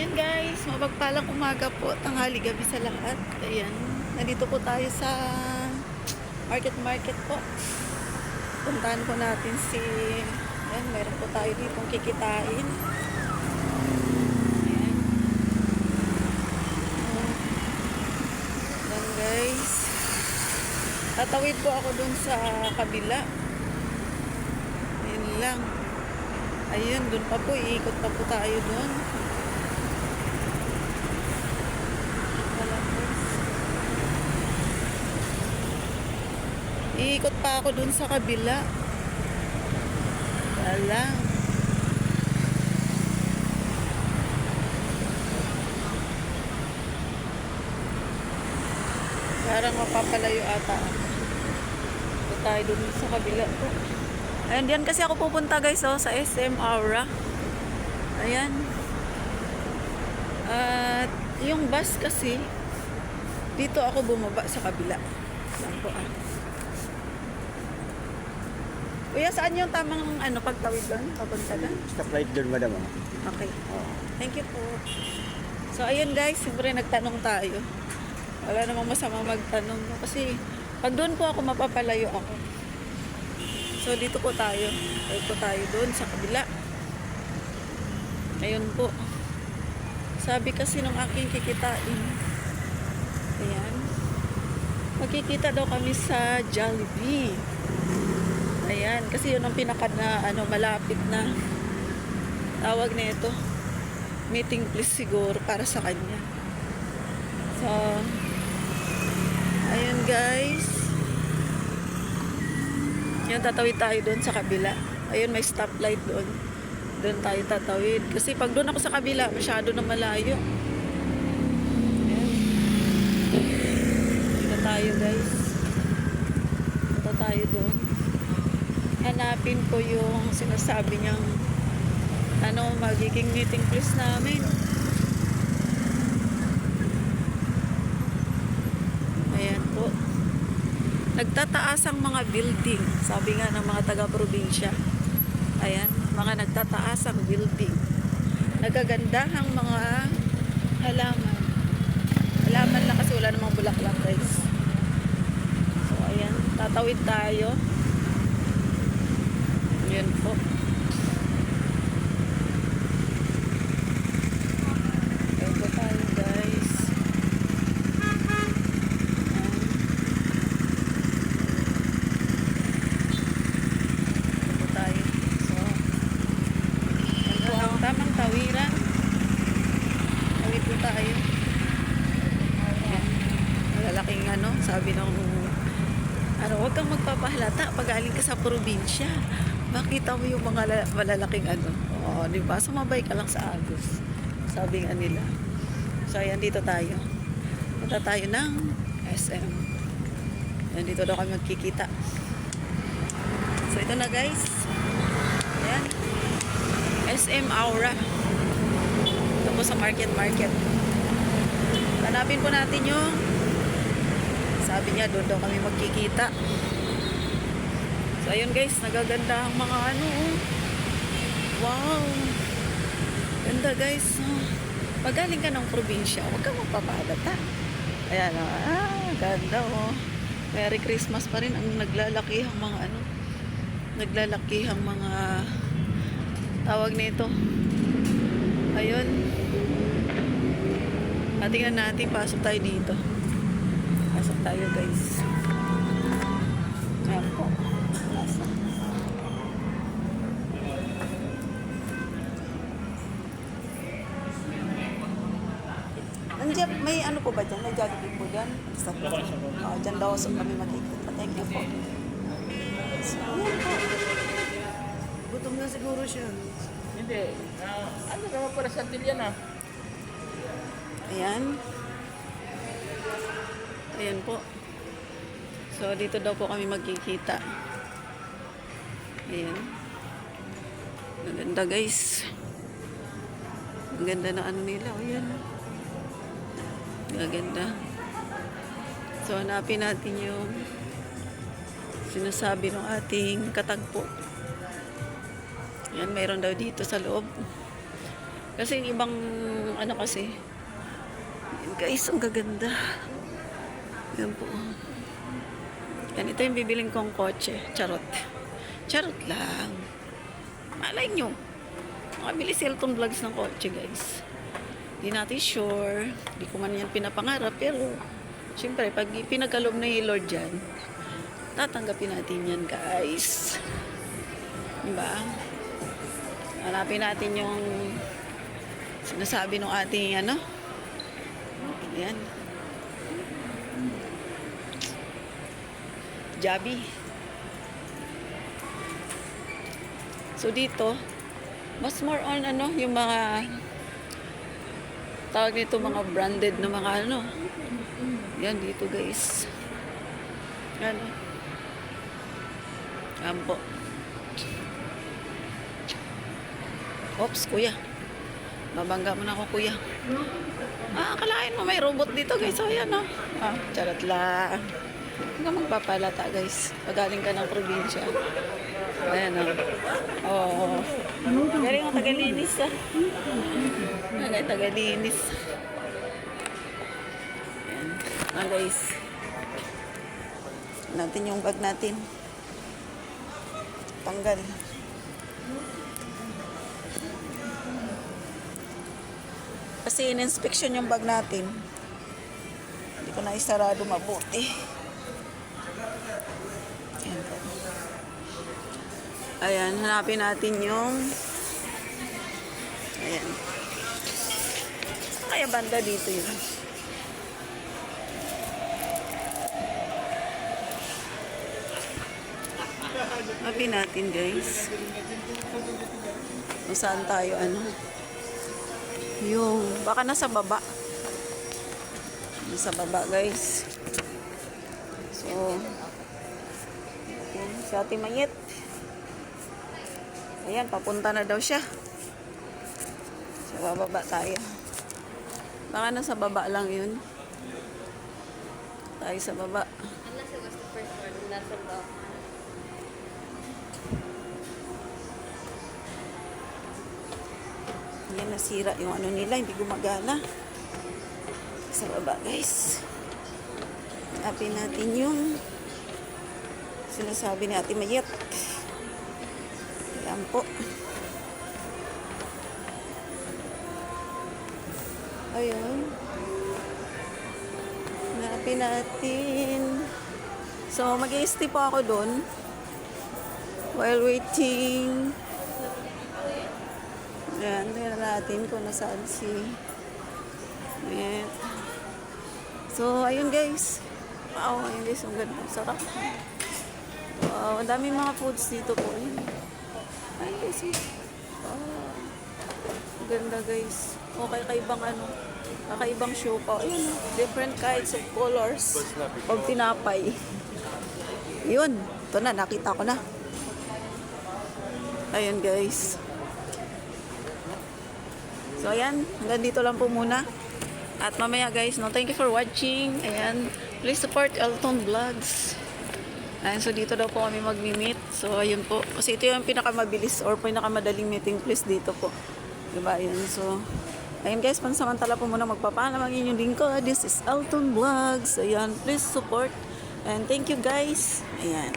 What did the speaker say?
Ayan guys, mapagpalang umaga po, tanghali gabi sa lahat. Ayan, nandito po tayo sa market po. Puntahan po natin si, ayan, meron po tayo ditong kikitain. Ayan. Ayan guys. Tatawid po ako dun sa kabila. Ayan lang. Ayun, dun pa po, iikot pa po tayo dun. Iikot pa ako dun sa kabila. Wala. Parang mapapalayo ata. Ito tayo dun sa kabila po. Ayan, diyan kasi ako pupunta guys, oh, sa SM Aura. Ayan. At yung bus kasi, dito ako bumaba sa kabila. Ayan po ah. Kuya, saan yung tamang pagtawid doon? Papunta doon? Stoplight doon, madam. Okay. Thank you po. So, ayun guys, siyempre nagtanong tayo. Wala namang masama magtanong. Kasi, pag doon po ako, mapapalayo ako. So, dito po tayo. Dito tayo doon sa kabila. Ayun po. Sabi kasi nung aking kikitain. Ayan. Magkikita daw kami sa Jollibee. Ayan, kasi yun ang pinaka na malapit na tawag na ito. Meeting place siguro para sa kanya. So, ayun guys. Yan, tatawid tayo doon sa kabila. Ayun, may stoplight doon. Doon tayo tatawid. Kasi pag doon ako sa kabila, masyado na malayo. Ayan. Dito tayo guys. Dito tayo doon. Hanapin ko yung sinasabi niyang magiging meeting place namin. Ayan po. Nagtataas ang mga building. Sabi nga ng mga taga-probinsya. Ayan, mga nagtataas ang building. Nagagandahang mga halaman. Halaman lang kasi wala namang bulaklak guys. So ayan, tatawid tayo. Yan po. Ito tayo guys. Ito tayo. So, yan po ang tamang tawiran. Tawid po tayo. Yan. Malalaking sabi ng huwag kang magpapahalata pag galing ka sa probinsya. Makita mo yung mga malalaking Oo, di ba? Sumabay ka lang sa Agos. Sabi nga nila. So, ayan, dito tayo. Punta tayo ng SM. Ayan, dito daw kami magkikita. So, ito na guys. Ayan. SM Aura. Ito po sa market. Hanapin po natin yung sabi niya, doon daw kami magkikita. So, ayun guys, nagaganda ang mga Wow! Ganda guys. Pag galing ka ng probinsya, huwag kang magpapadata. Ayan, ganda Merry Christmas pa rin ang naglalakihang mga naglalakihang mga tawag nito. Ayun. Tingnan natin, pasok tayo dito. Pasok tayo guys. Ayan po. Andiyan, may po ba dyan? May Jollibee po dyan? Dyan daw so kami makikita. Thank you po. So, ayan po. Gutom na siguro siya. Hindi. Ano naman para sa Antillian Ayan. Ayan po. So, dito daw po kami magkikita. Ayan. Maganda guys. Ang ganda na nila. Ayan. Maganda. So, hanapin natin yung sinasabi ng ating katagpo. Yan, mayroon daw dito sa loob. Kasi yung ibang, ano kasi, yun guys, ang gaganda. Yan po. Yan, ito yung bibiling kong kotse. Charot. Charot lang. Malay nyo. Makabili si Elton Vlogs ng kotse, guys. Hindi natin sure. Hindi ko man yan pinapangarap. Pero, syempre, pag pinagkaloob na yung Lord dyan, tatanggapin natin yan, guys. Diba? Hanapin natin yung sinasabi ng ating, ano? Ayan. Jabi. So, dito, mas more on, ano, yung mga tawag nito, mga branded na mga, ano. Yan, dito, guys. Ano. Yan po. Oops, kuya. Babangga mo na ako, kuya. Akalain mo may robot dito, guys. So, ayan, no? Charot lang. Huwag ka magpapalata, guys. Pagaling ka ng probinsya. Ayan, no? Oo. Galing ang tagalinis, Galing tagalinis. Ayan. Guys. Natin yung bag natin. Tanggal. Kasi in-inspection yung bag natin. Hindi ko na isarado mabuti. Ayan po. Ayan, hanapin natin yung ayan. Kaya banda dito yun. Hanapin natin, guys. Kung saan tayo, ano. Yung, baka nasa baba. Nasa baba, guys. So, ayan, si Ate Mayet. Ayan, papunta na daw siya. So, bababa tayo. Baka nasa baba lang yun. Tayo sa baba. Unless it was the first one, nasa baba. Yan, nasira yung ano nila, hindi gumagana. Sa baba, guys. Hanapin natin yung sinasabi ni Ate Mayet. Yan po. Ayun. Hanapin natin. So, mag-i-stay po ako doon while waiting. Ayan, tingnan natin kung nasaan si Ayan. So, ayun guys. Wow, ayun guys, ang ganda. Sarap. Wow, ang daming mga foods dito po. Ayun guys. Wow. Ang ganda guys. O, kakaibang ano. Kakaibang show pa. Ayun, different kinds of colors. Pag tinapay. Yun. Ito na, nakita ko na. Ayun guys. So, ayan. Hanggang dito lang po muna. At mamaya guys, no, thank you for watching. Ayan. Please support Elton Vlogs. Ayan, so dito daw po kami mag-meet. So, ayun po. Kasi ito yung pinakamabilis or pinakamadaling meeting place dito po. Diba? Ayan. So, ayun guys, pansamantala po muna magpapaalam ang inyong lingkod. This is Elton Vlogs. Ayan. Please support. And thank you guys. Ayan.